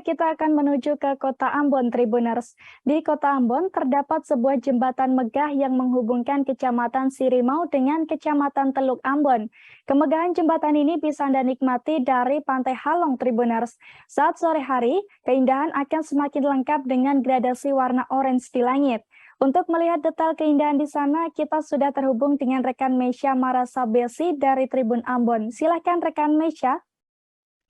Kita akan menuju ke Kota Ambon, Tribuners. Di Kota Ambon terdapat sebuah jembatan megah yang menghubungkan Kecamatan Sirimau dengan Kecamatan Teluk Ambon. Kemegahan jembatan ini bisa Anda nikmati dari Pantai Halong, Tribuners. Saat sore hari, keindahan akan semakin lengkap dengan gradasi warna orange di langit. Untuk melihat detail keindahan di sana, kita sudah terhubung dengan rekan Mesya Marasabesi dari Tribun Ambon. Silakan rekan Mesya.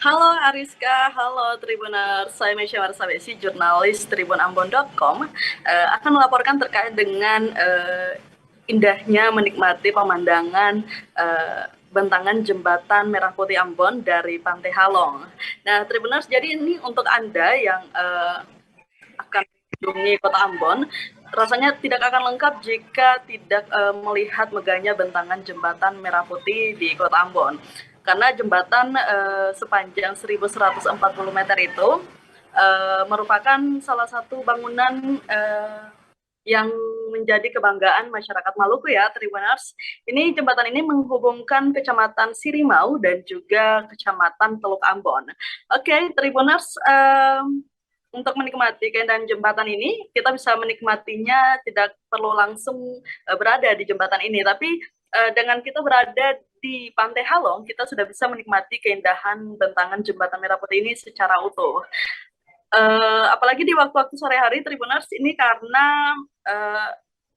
Halo Ariska, halo Tribuners, saya Mesya Marsabesi, jurnalis tribunambon.com, akan melaporkan terkait dengan indahnya menikmati pemandangan bentangan jembatan Merah Putih Ambon dari Pantai Halong. Nah Tribuners, jadi ini untuk Anda yang akan mengunjungi Kota Ambon, rasanya tidak akan lengkap jika tidak melihat megahnya bentangan jembatan Merah Putih di Kota Ambon. Karena jembatan sepanjang 1.140 meter itu merupakan salah satu bangunan yang menjadi kebanggaan masyarakat Maluku ya, Tribuners. Ini jembatan ini menghubungkan Kecamatan Sirimau dan juga Kecamatan Teluk Ambon. Oke, Tribuners, untuk menikmati keindahan jembatan ini, kita bisa menikmatinya tidak perlu langsung berada di jembatan ini, tapi dengan kita berada di Pantai Halong, kita sudah bisa menikmati keindahan bentangan jembatan Merah Putih ini secara utuh. Apalagi di waktu-waktu sore hari, Tribuners, ini karena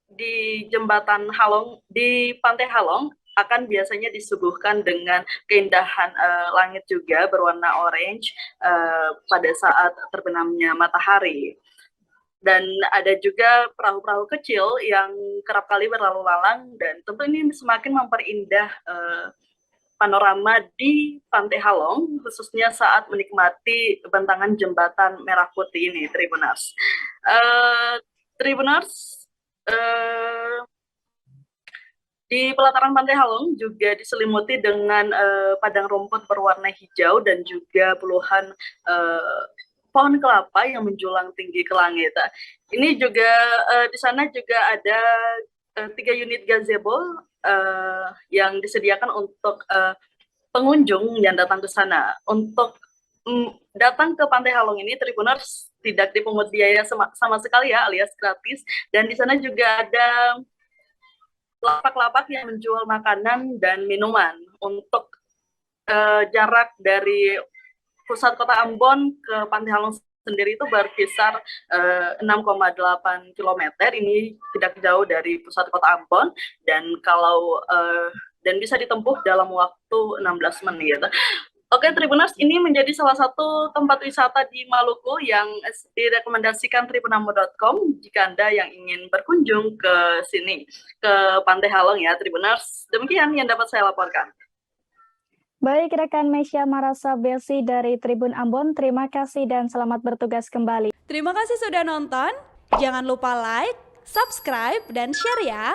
di jembatan Halong, di Pantai Halong, akan biasanya disuguhkan dengan keindahan langit juga berwarna orange pada saat terbenamnya matahari. Dan ada juga perahu-perahu kecil yang kerap kali berlalu lalang, dan tentu ini semakin memperindah panorama di Pantai Halong, khususnya saat menikmati bentangan jembatan Merah Putih ini, Tribuners. Di pelataran Pantai Halong juga diselimuti dengan padang rumput berwarna hijau dan juga puluhan pohon kelapa yang menjulang tinggi ke langit. Ini juga di sana juga ada 3 unit gazebo yang disediakan untuk pengunjung yang datang ke sana. Untuk datang ke Pantai Halong ini, Tribuners, tidak dipungut biaya sama sekali ya, alias gratis. Dan di sana juga ada lapak-lapak yang menjual makanan dan minuman. Untuk jarak dari pusat Kota Ambon ke Pantai Halong sendiri itu berkisar 6,8 km. Ini tidak jauh dari pusat Kota Ambon, dan dan bisa ditempuh dalam waktu 16 menit. Oke, Tribuners, ini menjadi salah satu tempat wisata di Maluku yang direkomendasikan tribunambon.com jika Anda yang ingin berkunjung ke sini, ke Pantai Halong ya, Tribuners. Demikian yang dapat saya laporkan. Baik, rekan Mesya Marasabesi dari Tribun Ambon, terima kasih dan selamat bertugas kembali. Terima kasih sudah nonton. Jangan lupa like, subscribe, dan share ya.